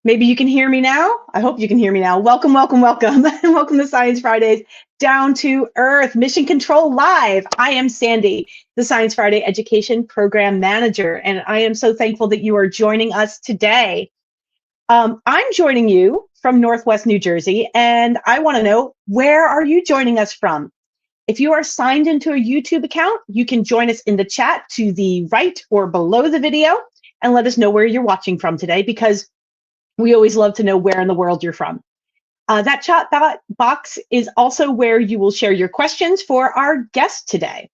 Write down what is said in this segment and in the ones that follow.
Maybe you can hear me now. I hope you can hear me now. Welcome, welcome, welcome. Welcome to Science Fridays Down to Earth Mission Control Live. I am Sandy, the Science Friday Education Program Manager, and I am so thankful that you are joining us today. I'm joining you from Northwest New Jersey, and I want to know, where are you joining us from? If you are signed into a YouTube account, you can join us in the chat to the right or below the video and let us know where you're watching from today, because we always love to know where in the world you're from. That chat box is also where you will share your questions for our guest today.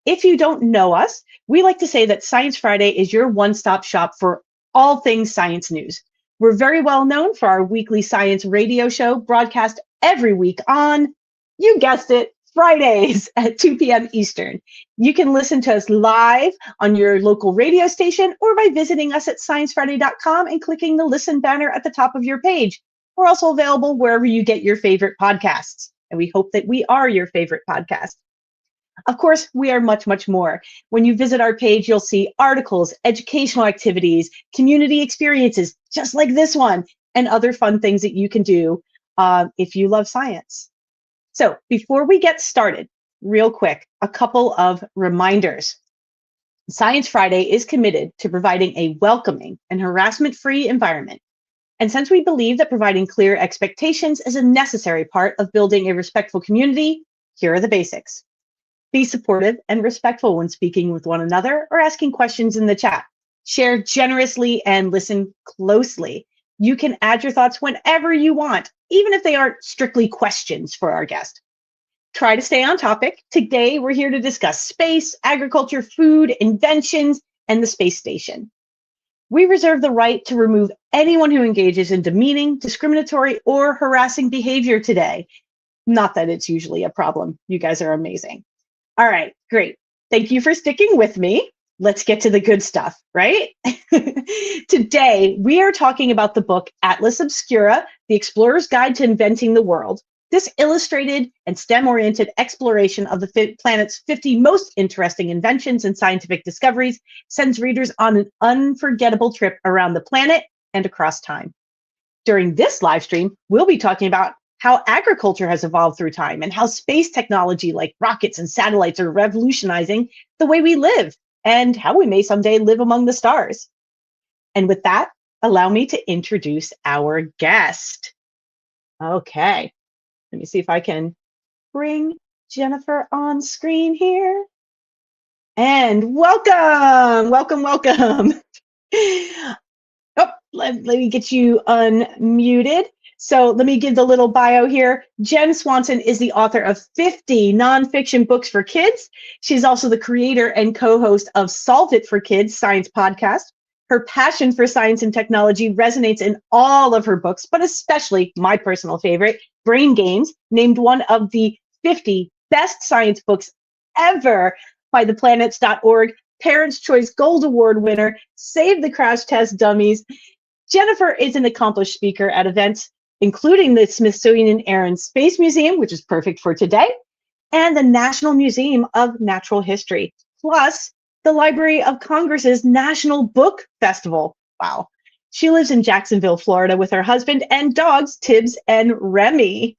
If you don't know us, we like to say that Science Friday is your one-stop shop for all things science news. We're very well known for our weekly science radio show broadcast every week on, you guessed it, Fridays at 2 p.m. Eastern. You can listen to us live on your local radio station or by visiting us at sciencefriday.com and clicking the listen banner at the top of your page. We're also available wherever you get your favorite podcasts, and we hope that we are your favorite podcast. Of course, we are much, much more. When you visit our page, you'll see articles, educational activities, community experiences, just like this one, and other fun things that you can do if you love science. So before we get started, real quick, a couple of reminders. Science Friday is committed to providing a welcoming and harassment-free environment. And since we believe that providing clear expectations is a necessary part of building a respectful community, here are the basics. Be supportive and respectful when speaking with one another or asking questions in the chat. Share generously and listen closely. You can add your thoughts whenever you want, even if they aren't strictly questions for our guest. Try to stay on topic. Today, we're here to discuss space, agriculture, food, inventions, and the space station. We reserve the right to remove anyone who engages in demeaning, discriminatory, or harassing behavior today. Not that it's usually a problem. You guys are amazing. All right, great. Thank you for sticking with me. Let's get to the good stuff, right? Today, we are talking about the book Atlas Obscura, The Explorer's Guide to Inventing the World. This illustrated and STEM-oriented exploration of the planet's 50 most interesting inventions and scientific discoveries sends readers on an unforgettable trip around the planet and across time. During this live stream, we'll be talking about how agriculture has evolved through time and how space technology like rockets and satellites are revolutionizing the way we live and how we may someday live among the stars. And with that, allow me to introduce our guest. Okay, let me see if I can bring Jennifer on screen here. And welcome, welcome, welcome. Oh, let me get you unmuted. So let me give the little bio here. Jen Swanson is the author of 50 nonfiction books for kids. She's also the creator and co-host of Solve It for Kids Science Podcast. Her passion for science and technology resonates in all of her books, but especially my personal favorite, Brain Games, named one of the 50 best science books ever by theplanets.org, Parents' Choice Gold Award winner, Save the Crash Test Dummies. Jennifer is an accomplished speaker at events including the Smithsonian Air and Space Museum, which is perfect for today, and the National Museum of Natural History, plus the Library of Congress's National Book Festival. Wow. She lives in Jacksonville, Florida with her husband and dogs, Tibbs and Remy.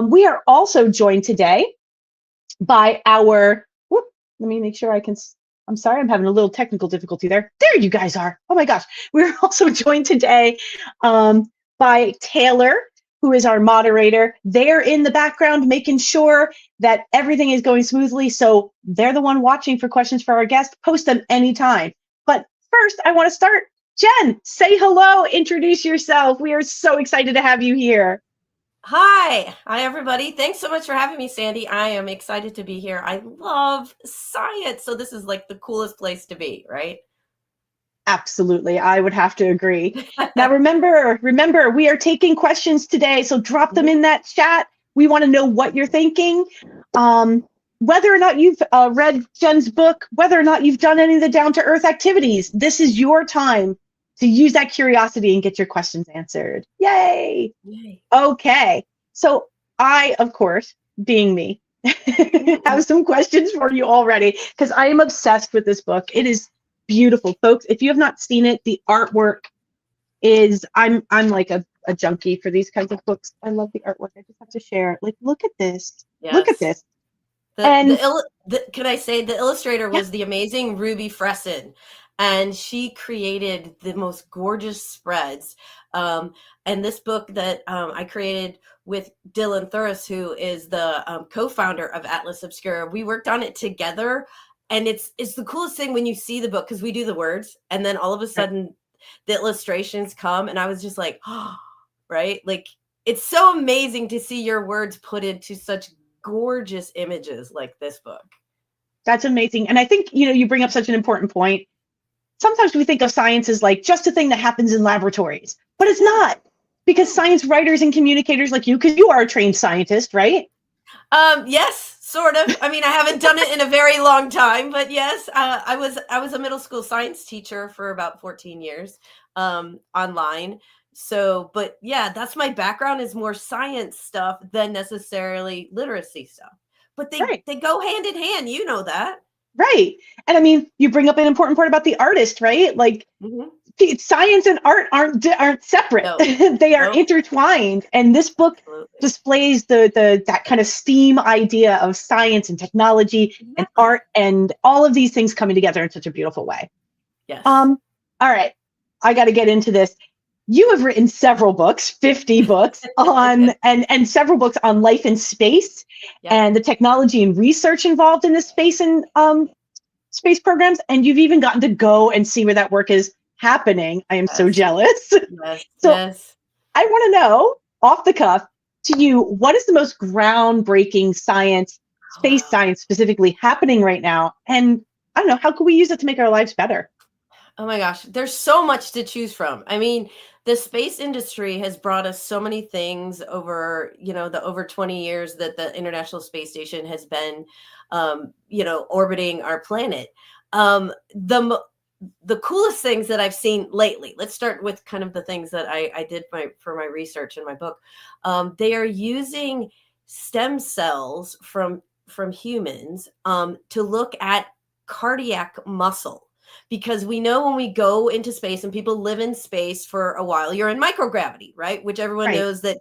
We are also joined today by our, let me make sure I can, I'm sorry, I'm having a little technical difficulty there. There you guys are. Oh my gosh. We're also joined today by Taylor, who is our moderator. They're in the background making sure that everything is going smoothly. So they're the one watching for questions for our guest. Post them anytime. But first, I want to start. Jen, say hello, introduce yourself. We are so excited to have you here. Hi, everybody. Thanks so much for having me, Sandy. I am excited to be here. I love science, so this is like the coolest place to be, right? Absolutely, I would have to agree. Now, remember, we are taking questions today, so drop them in that chat. We want to know what you're thinking. Whether or not you've read Jen's book, whether or not you've done any of the down-to-earth activities, this is your time to use that curiosity and get your questions answered. Yay! Yay. Okay, so I, of course, being me, have some questions for you already, because I am obsessed with this book. It is beautiful, folks. If you have not seen it, the artwork is I'm like a junkie for these kinds of books. I love the artwork. I just have to share. Like, look at this. Look at Yes. this. And Can I say the illustrator yeah, was the amazing Ruby Fresson, and she created the most gorgeous spreads. And this book that I created with Dylan Thuris, who is the co-founder of Atlas Obscura, we worked on it together, and it's the coolest thing when you see the book, because we do the words, and then all of a sudden the illustrations come, and I was just like, oh, right, like it's so amazing to see your words put into such gorgeous images like this book. that's amazing. And I think, you bring up such an important point. Sometimes we think of science as like just a thing that happens in laboratories, but it's not, because science writers and communicators like you, because you are a trained scientist, right? Yes, sort of. I mean, I haven't done it in a very long time, but yes, I was a middle school science teacher for about 14 years, online. So, but yeah, that's my background, is more science stuff than necessarily literacy stuff. But Right. they go hand in hand, you know that. Right. And I mean, you bring up an important part about the artist, right? Like, science and art aren't separate. No. They are Nope. intertwined. And this book Absolutely. displays that kind of STEAM idea of science and technology and art and all of these things coming together in such a beautiful way. Yes. All right. I got to get into this. You have written several books, 50 books on and several books on life in space and the technology and research involved in the space and space programs. And you've even gotten to go and see where that work is happening. I am so jealous. So I want to know, off the cuff, to you, what is the most groundbreaking science, space science specifically, happening right now? And I don't know, how can we use it to make our lives better? Oh my gosh, there's so much to choose from. I mean, the space industry has brought us so many things over, the over 20 years that the International Space Station has been, orbiting our planet. The coolest things that I've seen lately, let's start with kind of the things that I did for my research in my book. They are using stem cells from humans to look at cardiac muscle. Because we know when we go into space and people live in space for a while, you're in microgravity, right? Which everyone knows that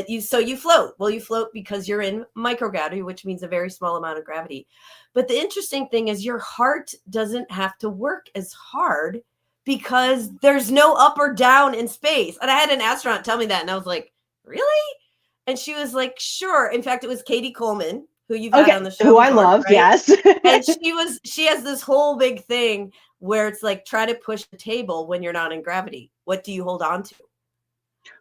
you float. Well, you float because you're in microgravity, which means a very small amount of gravity. But the interesting thing is your heart doesn't have to work as hard because there's no up or down in space. And I had an astronaut tell me that, and I was like, really? And she was like, sure. In fact, it was Katie Coleman, who you've had on the show. Who I love, right? Yes. And she has this whole big thing where it's like, try to push the table when you're not in gravity. What do you hold on to?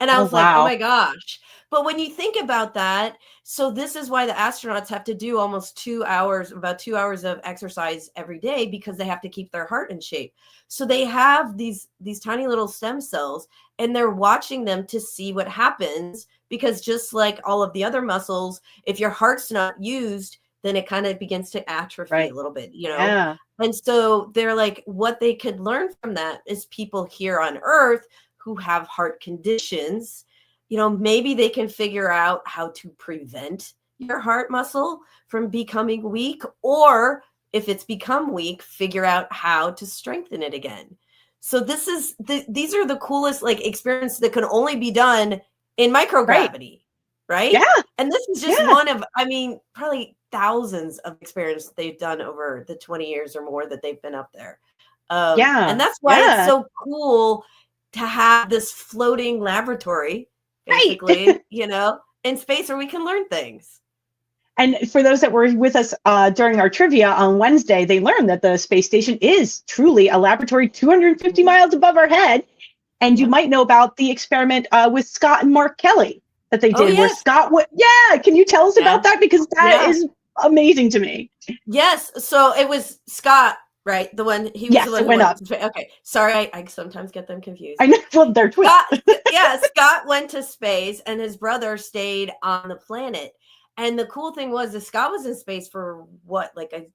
And I was like, oh my gosh. But when you think about that, so this is why the astronauts have to do almost 2 hours, about 2 hours of exercise every day, because they have to keep their heart in shape. So they have these tiny little stem cells, and they're watching them to see what happens, because just like all of the other muscles, if your heart's not used, then it kind of begins to atrophy a little bit, Yeah. And so they're like, what they could learn from that is people here on Earth who have heart conditions, maybe they can figure out how to prevent your heart muscle from becoming weak, or if it's become weak, figure out how to strengthen it again. So these are the coolest experiments that can only be done in microgravity, right? Yeah. And this is just one of, probably thousands of experiments they've done over the 20 years or more that they've been up there. And that's why it's so cool to have this floating laboratory, basically, in space where we can learn things. And for those that were with us during our trivia on Wednesday, they learned that the space station is truly a laboratory 250 miles above our head. And you might know about the experiment with Scott and Mark Kelly that they did, where Scott would, can you tell us about that? Because that is amazing to me. Yes. So it was Scott, right? The one, he was the one who went up. Okay. Sorry. I sometimes get them confused. I know. Well, they're twins. Scott went to space and his brother stayed on the planet. And the cool thing was that Scott was in space for what, like a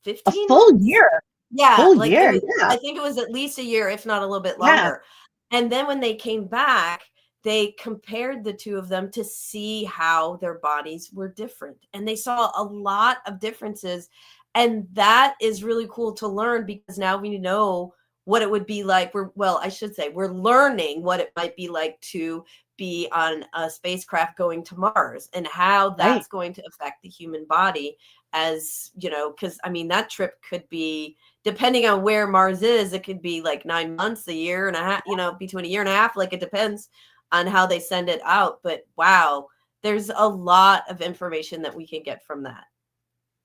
15 full months? year. Yeah. Full year. I think it was at least a year, if not a little bit longer. And then when they came back, they compared the two of them to see how their bodies were different. And they saw a lot of differences. And that is really cool to learn, because now we know what it would be like. I should say we're learning what it might be like to be on a spacecraft going to Mars and how that's going to affect the human body, as you know, because I mean that trip could be, depending on where Mars is, it could be like 9 months, a year and a half, you know, between a year and a half, like it depends on how they send it out. But wow, there's a lot of information that we can get from that.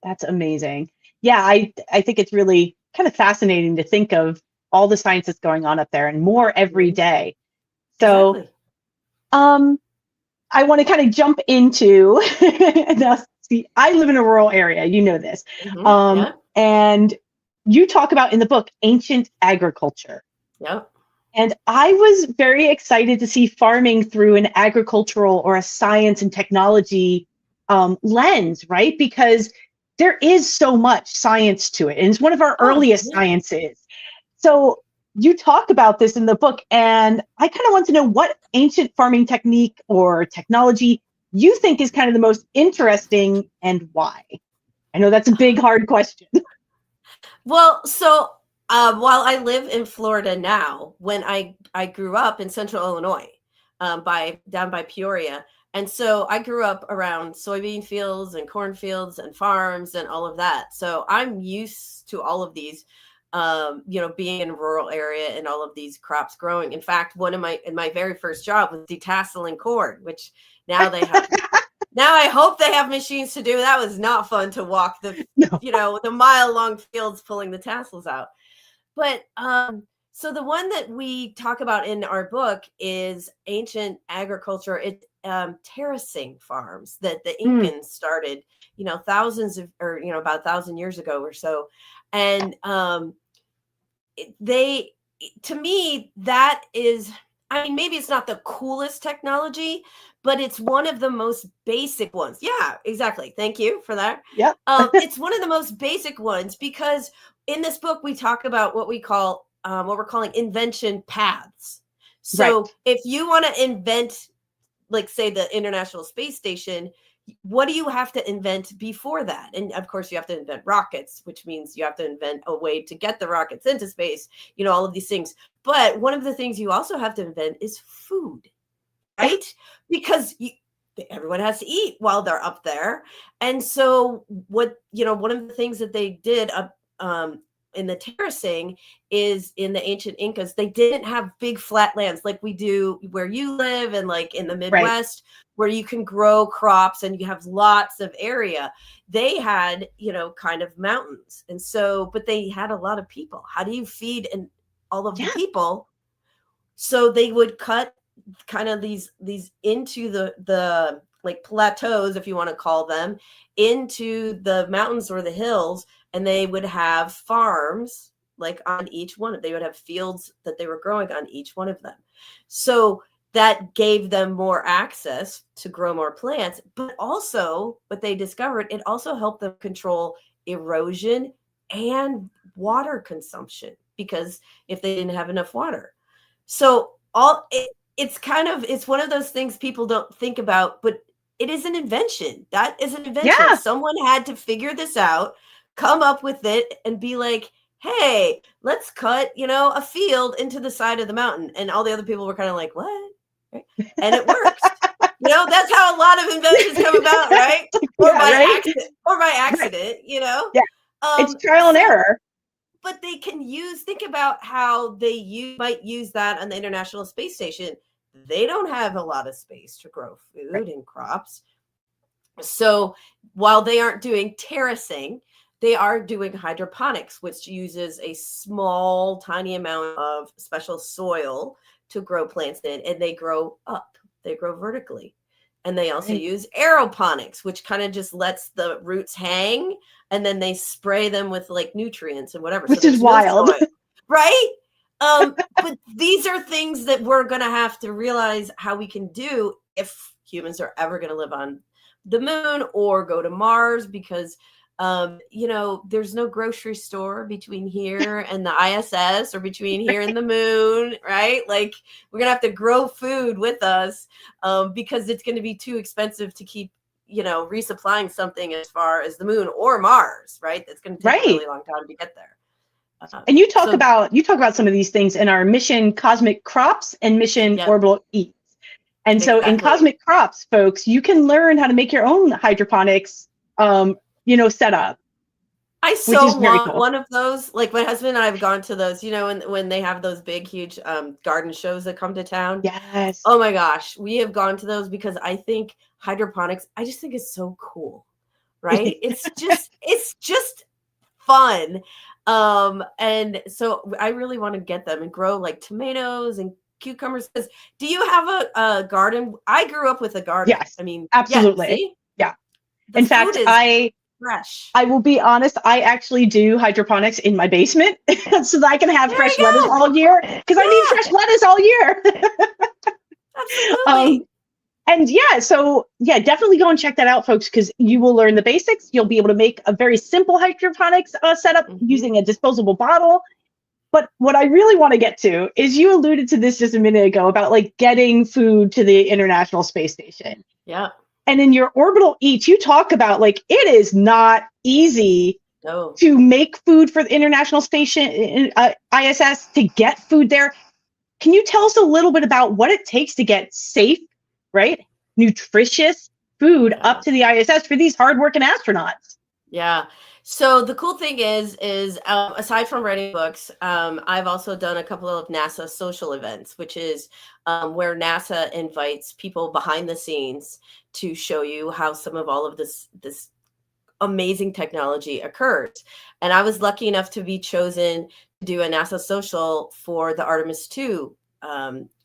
That's amazing. Yeah, I think it's really kind of fascinating to think of all the science that's going on up there and more every day. So Exactly. I want to kind of jump into now, see, I live in a rural area, you know this. Yeah. And you talk about in the book ancient agriculture. Yep. And I was very excited to see farming through an agricultural or a science and technology lens, right? Because there is so much science to it. And it's one of our earliest sciences. So you talk about this in the book, and I kind of want to know what ancient farming technique or technology you think is kind of the most interesting and why. I know that's a big, hard question. Well, so while I live in Florida now, when I grew up in Central Illinois, down by Peoria, and so I grew up around soybean fields and cornfields and farms and all of that. So I'm used to all of these. You know, being in a rural area and all of these crops growing. In fact, my very first job was detasseling corn, which now they have. Now I hope they have machines to do. That was not fun to walk the, you know, the mile-long fields pulling the tassels out. But so the one that we talk about in our book is ancient agriculture. It's terracing farms that the Incans started, you know, about 1,000 years ago or so, and to me, that is, I mean, maybe it's not the coolest technology, but it's one of the most basic ones. Yeah, exactly. Thank you for that. Yep. It's one of the most basic ones because in this book, we talk about what we're calling invention paths. So if you want to invent, like say the International Space Station, what do you have to invent before that? And of course you have to invent rockets, which means you have to invent a way to get the rockets into space, you know, all of these things. But one of the things you also have to invent is food, right? Because everyone has to eat while they're up there. And so one of the things that they did in the terracing is in the ancient Incas, they didn't have big flat lands like we do where you live and like in the Midwest, where you can grow crops and you have lots of area. They had, you know, kind of mountains. And so, but they had a lot of people. How do you feed all of the people? So they would cut kind of these into the like plateaus, if you want to call them, into the mountains or the hills, and they would have farms like on each one. They would have fields that they were growing on each one of them. So that gave them more access to grow more plants, but also what they discovered, it also helped them control erosion and water consumption, because if they didn't have enough water. So it's one of those things people don't think about, but it is an invention. That is an invention. Yeah. Someone had to figure this out, come up with it, and be like, hey, let's cut, you know, a field into the side of the mountain. And all the other people were kind of like, what? And it works. You know, that's how a lot of inventions come about, right? Or by accident, you know? Yeah. It's trial and error. But they can think about how they might use that on the International Space Station. They don't have a lot of space to grow food and crops. So while they aren't doing terracing, they are doing hydroponics, which uses a small, tiny amount of special soil to grow plants in, and they grow up. They grow vertically. And they also use aeroponics, which kind of just lets the roots hang, and then they spray them with like nutrients and whatever. Which is wild. Right? But these are things that we're going to have to realize how we can do if humans are ever going to live on the moon or go to Mars, because you know, there's no grocery store between here and the ISS or between here and the moon, right? Like we're gonna have to grow food with us because it's going to be too expensive to keep, you know, resupplying something as far as the moon or Mars, right? That's going to take a really long time to get there. And you talk So about some of these things in our mission Cosmic Crops and mission yep, Orbital Eats. And so in exactly. Cosmic Crops, folks, you can learn how to make your own hydroponics, setup, I which is so very want cool. one of those. Like my husband and I have gone to those, when they have those big, huge garden shows that come to town. Yes. Oh my gosh, we have gone to those because I think hydroponics, I just think it's so cool, right? It's just fun. And so I really want to get them and grow like tomatoes and cucumbers. Do you have a garden? I grew up with a garden. Yes, I mean, yeah, absolutely. see? Yeah. The In food fact, is fresh. I will be honest, I actually do hydroponics in my basement so that I can have There fresh you lettuce go. all year because I need Yeah, fresh lettuce all year. absolutely. And yeah, so yeah, definitely go and check that out, folks, because you will learn the basics. You'll be able to make a very simple hydroponics setup Mhm. using a disposable bottle. But what I really want to get to is you alluded to this just a minute ago about like getting food to the International Space Station. Yeah. And in your orbital eats, you talk about like it is not easy No. to make food for the International Station ISS to get food there. Can you tell us a little bit about what it takes to get safe, right, nutritious food Yeah. up to the ISS for these hardworking astronauts? Yeah. So the cool thing is aside from writing books, I've also done a couple of NASA social events, which is where NASA invites people behind the scenes to show you how some of all of this amazing technology occurs. And I was lucky enough to be chosen to do a NASA social for the Artemis 2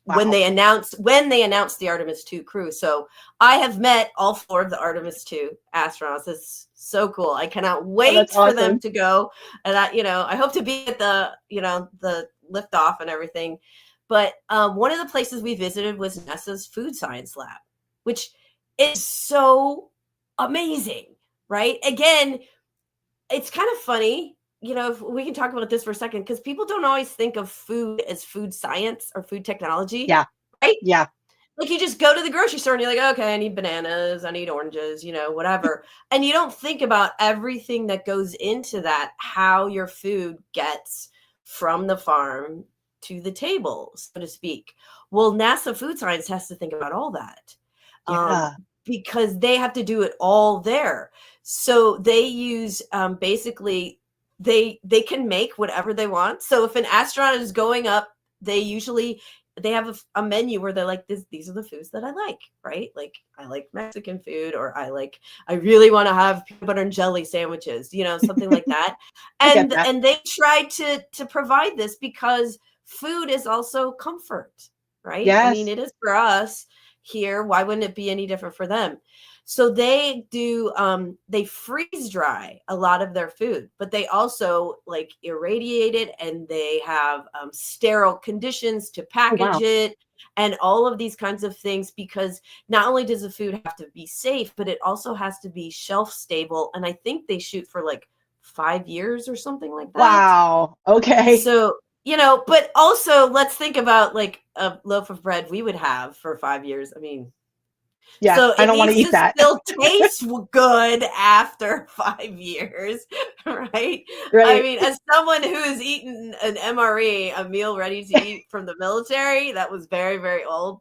when Wow, they announced the Artemis 2 crew. So I have met all four of the Artemis 2 astronauts. It's so cool. I cannot oh, wait that's for them awesome. to go. And I hope to be at the liftoff and everything. But one of the places we visited was NASA's food science lab, which is so amazing, right? Again, it's kind of funny, if we can talk about this for a second, because people don't always think of food as food science or food technology, Yeah, right? yeah, Like you just go to the grocery store and you're like, okay, I need bananas, I need oranges, whatever. And you don't think about everything that goes into that, how your food gets from the farm to the table, so to speak. Well, NASA Food Science has to think about all that um, yeah. because they have to do it all there. So they use basically they can make whatever they want. So if an astronaut is going up, they have a menu where they're like, these are the foods that I like, right? Like I like Mexican food, or I really want to have peanut butter and jelly sandwiches, something like that. I get And that. and they try to provide this because food is also comfort, right? I mean, Yes. it is for us here. Why wouldn't it be any different for them? So they freeze dry a lot of their food, but they also like irradiate it, and they have sterile conditions to Oh, package wow. it and all of these kinds of things, because not only does the food have to be safe, but it also has to be shelf stable. And I think they shoot for like 5 years or something like that. Wow. Okay. So, but also let's think about like a loaf of bread we would have for 5 years. I mean, Yeah, so I it don't want to needs eat to that. still taste good after 5 years, right? I Right. mean, as someone who has eaten an MRE, a meal ready to eat from the military, that was very, very old.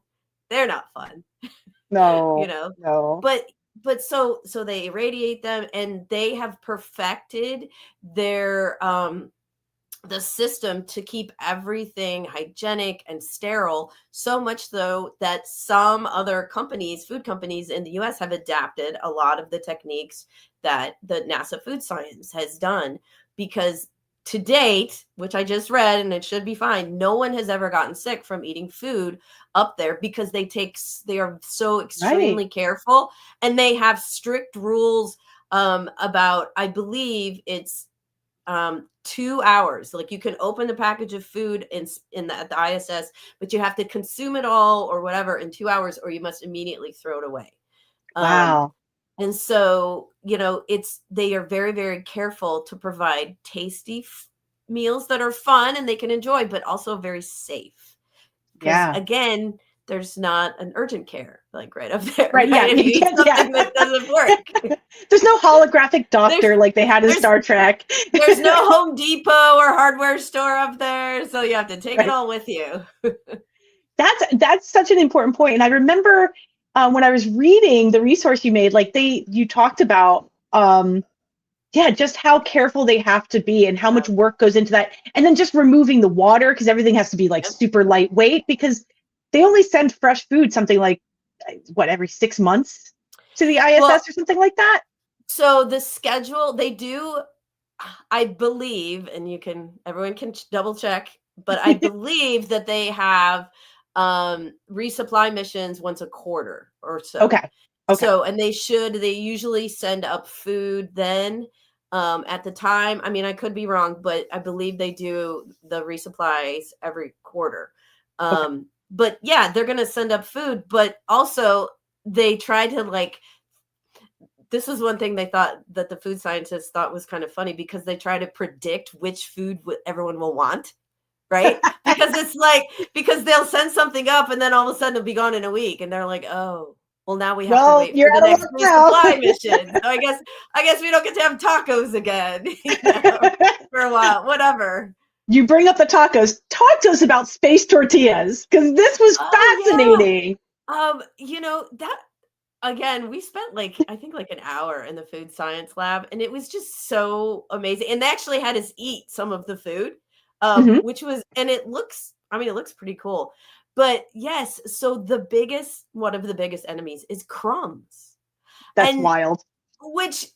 They're not fun, you No, know. no. But so they irradiate them, and they have perfected their the system to keep everything hygienic and sterile, so much so that some other companies, food companies in the US, have adapted a lot of the techniques that the NASA Food Science has done, because to date, which I just read and it should be fine, no one has ever gotten sick from eating food up there, because they are so Right. extremely careful, and they have strict rules about, I believe it's 2 hours. Like you can open the package of food at the ISS, but you have to consume it all or whatever in 2 hours, or you must immediately throw it away. Um, Wow. and so, they are very, very careful to provide tasty meals that are fun and they can enjoy, but also very safe. Because Yeah. again, there's not an urgent care like right up there, Right. Yeah. right? And you need something that doesn't work. There's no holographic doctor like they had in Star Trek. There's no Home Depot or hardware store up there, so you have to take it all with you. That's such an important point. And I remember when I was reading the resource you made, like you talked about, just how careful they have to be and how much work goes into that. And then just removing the water, because everything has to be like super lightweight, because they only send fresh food something like, every 6 months to the ISS or something like that? So the schedule, they do, I believe, and everyone can double check, but I believe that they have resupply missions once a quarter or so. Okay. So, and they usually send up food then at the time. I mean, I could be wrong, but I believe they do the resupplies every quarter. But yeah, they're going to send up food, but also they try to this was one thing they thought that the food scientists thought was kind of funny, because they try to predict which food everyone will want. Right? Because they'll send something up and then all of a sudden it'll be gone in a week. And they're like, oh, well, now we have to wait for the next resupply mission. So I guess we don't get to have tacos again for a while, whatever. You bring up the tacos. Talk to us about space tortillas, because this was fascinating. Yeah. That, again, we spent I think an hour in the food science lab, and it was just so amazing. And they actually had us eat some of the food. Which was, and it looks pretty cool. But yes, so one of the biggest enemies is crumbs. That's wild. Which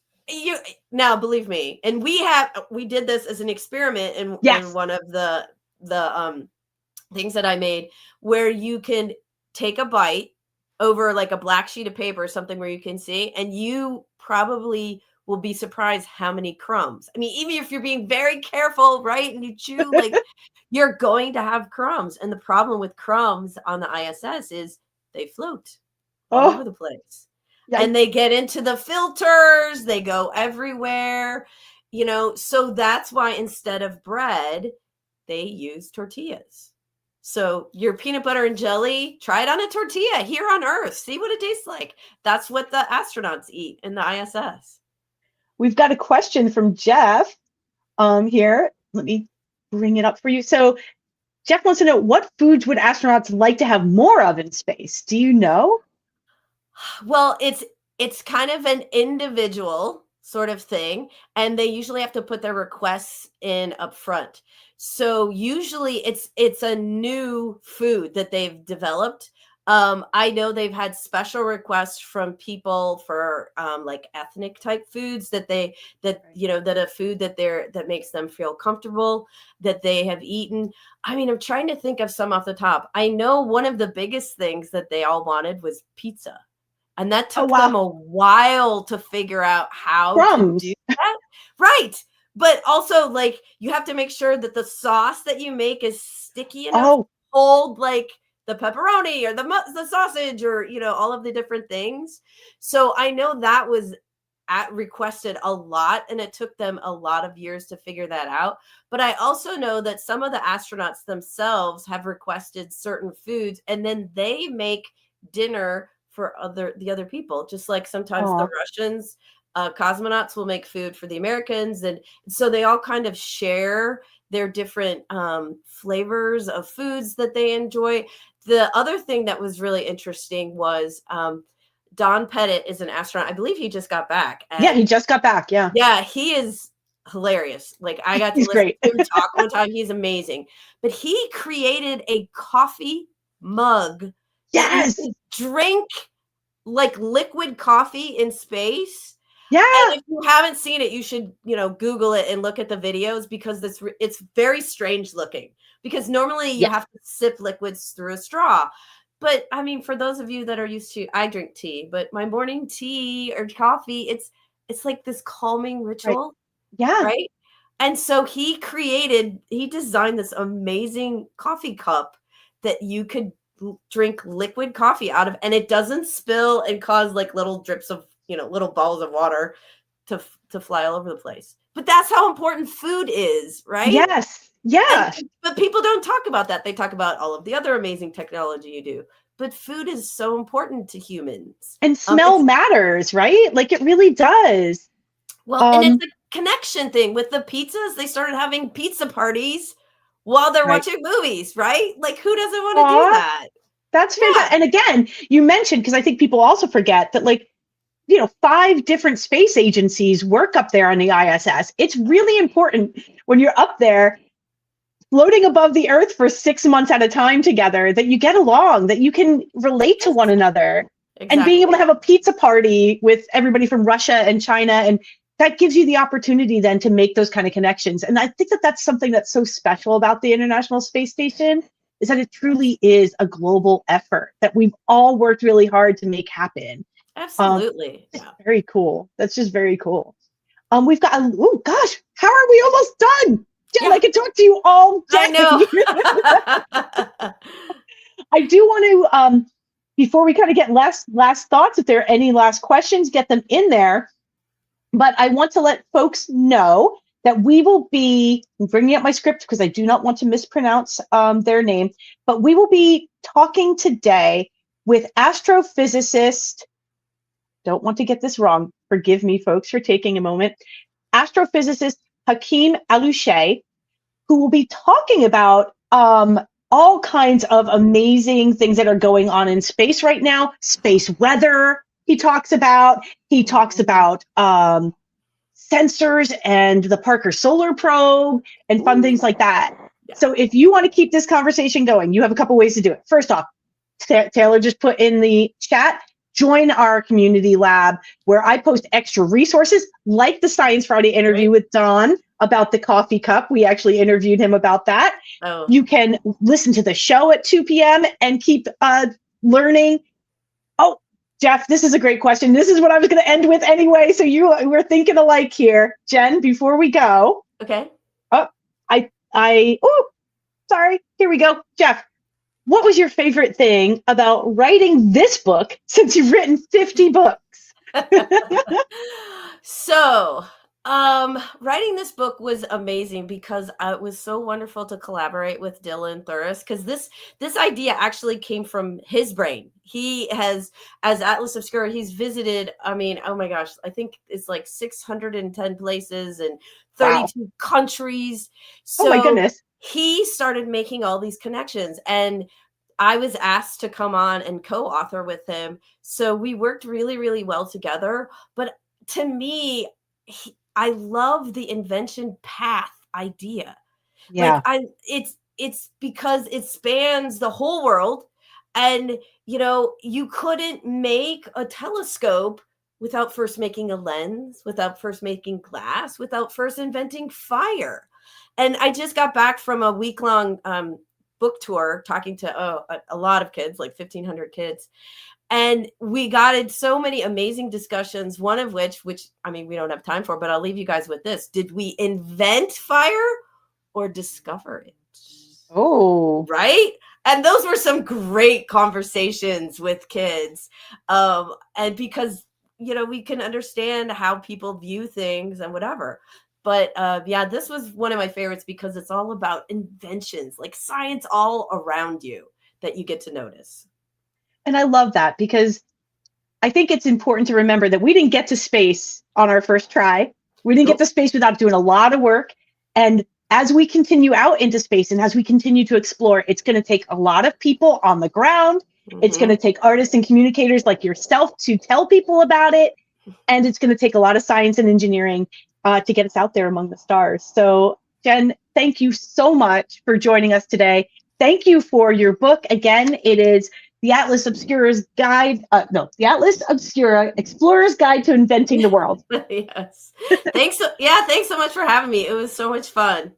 now believe me, and we did this as an experiment in one of the things that I made, where you can take a bite over a black sheet of paper or something where you can see, and you probably will be surprised how many crumbs. I mean, even if you're being very careful, right? And you chew, you're going to have crumbs. And the problem with crumbs on the ISS is they float all over the place. And they get into the filters, they go everywhere, so that's why instead of bread, they use tortillas. So your peanut butter and jelly, try it on a tortilla here on Earth. See what it tastes like. That's what the astronauts eat in the ISS. We've got a question from Jeff here. Let me bring it up for you. So Jeff wants to know, what foods would astronauts like to have more of in space? Do you know? Well, it's kind of an individual sort of thing, and they usually have to put their requests in up front. So usually it's a new food that they've developed. I know they've had special requests from people for ethnic type foods that a food that makes them feel comfortable, that they have eaten. I mean, I'm trying to think of some off the top. I know one of the biggest things that they all wanted was pizza. And that took them a while to figure out how to do that. Right. But also you have to make sure that the sauce that you make is sticky enough to hold the pepperoni or the sausage or, all of the different things. So I know that was requested a lot, and it took them a lot of years to figure that out. But I also know that some of the astronauts themselves have requested certain foods, and then they make dinner for the other people, just like sometimes the Russians cosmonauts will make food for the Americans. And so they all kind of share their different flavors of foods that they enjoy. The other thing that was really interesting was Don Pettit is an astronaut. I believe he just got back. He just got back. Yeah. Yeah, he is hilarious. I got to listen to him talk one time. He's amazing. But he created a coffee mug. Yes. That you could drink liquid coffee in space. Yeah. And if you haven't seen it, you should, Google it and look at the videos, because it's very strange looking, because normally you have to sip liquids through a straw. But I mean, for those of you that are used to, I drink tea, but my morning tea or coffee, it's like this calming ritual. Right. Yeah. Right. And so he designed this amazing coffee cup that you could drink liquid coffee out of, and it doesn't spill and cause little drips of, little balls of water to fly all over the place. But that's how important food is, right? Yes. Yeah. But people don't talk about that. They talk about all of the other amazing technology you do. but food is so important to humans. And smell It's matters, right? Like it really does. well, and it's a connection thing with the pizzas. They started having pizza parties while they're Right. watching movies, right? Like who doesn't want to do Aw, that? that's Yeah. fantastic. And again, you mentioned, because I think people also forget that, like, 5 different space agencies work up there on the ISS. It's really important when you're up there floating above the earth for 6 months at a time together that you get along, that you can relate to Yes, one another, and being able to exactly. have a pizza party with everybody from Russia and China. And that gives you the opportunity then to make those kind of connections. And I think that that's something that's so special about the International Space Station, is that it truly is a global effort that we've all worked really hard to make happen. Absolutely. It's Yeah. very cool. That's just very cool. We've got, oh gosh, how are we almost done? Jen, I Yeah, could talk to you all I day. know. I do want to, before we kind of get last thoughts, if there are any last questions, get them in there. But I want to let folks know that we will be, I'm bringing up my script because I do not want to mispronounce their name, but we will be talking today with astrophysicist, don't want to get this wrong, forgive me folks for taking a moment, astrophysicist Hakeem Alouche, who will be talking about all kinds of amazing things that are going on in space right now. Space weather, he talks about. He talks about sensors and the Parker Solar Probe and fun things like that. Yeah. So if you want to keep this conversation going, you have a couple ways to do it. First off, Taylor just put in the chat, join our community lab where I post extra resources like the Science Friday interview with Don about the coffee cup. We actually interviewed him about that. Oh. You can listen to the show at 2 p.m. and keep learning. Oh, Jeff, this is a great question. This is what I was going to end with anyway. So we're thinking alike here. Jen, before we go. Okay. Oh, sorry. Here we go. Jeff, what was your favorite thing about writing this book, since you've written 50 books? So, writing this book was amazing because it was so wonderful to collaborate with Dylan Thuris, because this idea actually came from his brain. He has, as Atlas Obscura, he's visited, I mean, oh my gosh, I think it's like 610 places and 32 countries. So oh my goodness. He started making all these connections, and I was asked to come on and co-author with him. So we worked really, really well together. But to me, I love the invention path idea. Yeah. Like it's because it spans the whole world. And, you couldn't make a telescope without first making a lens, without first making glass, without first inventing fire. And I just got back from a week-long book tour talking to a lot of kids, like 1,500 kids. And we got in so many amazing discussions, one of which, I mean, we don't have time for, but I'll leave you guys with this. Did we invent fire or discover it? Oh. Right? And those were some great conversations with kids. And because, we can understand how people view things and whatever. But this was one of my favorites because it's all about inventions, like science all around you that you get to notice. And I love that, because I think it's important to remember that we didn't get to space on our first try. We didn't get to space without doing a lot of work. And as we continue out into space and as we continue to explore, it's going to take a lot of people on the ground. Mm-hmm. It's going to take artists and communicators like yourself to tell people about it. And it's going to take a lot of science and engineering to get us out there among the stars. So, Jen, thank you so much for joining us today. Thank you for your book. Again, it is the Atlas Obscura's Guide, the Atlas Obscura Explorer's Guide to Inventing the World. Yes. Thanks so much for having me. It was so much fun.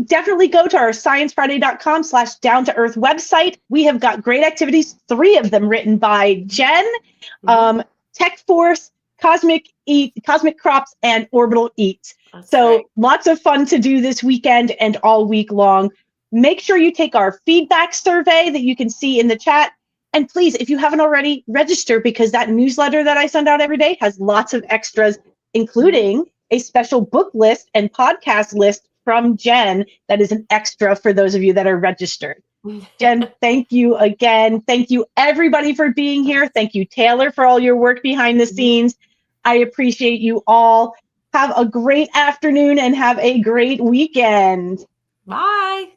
Definitely go to our sciencefriday.com/down-to-earth website. We have got great activities, 3 of them written by Jen, Tech Force, Cosmic Crops, and Orbital Eats. So lots of fun to do this weekend and all week long. Make sure you take our feedback survey that you can see in the chat. And please, if you haven't already, register, because that newsletter that I send out every day has lots of extras, including a special book list and podcast list from Jen that is an extra for those of you that are registered. Jen, thank you again. Thank you, everybody, for being here. Thank you, Taylor, for all your work behind the scenes. I appreciate you all. Have a great afternoon and have a great weekend. Bye.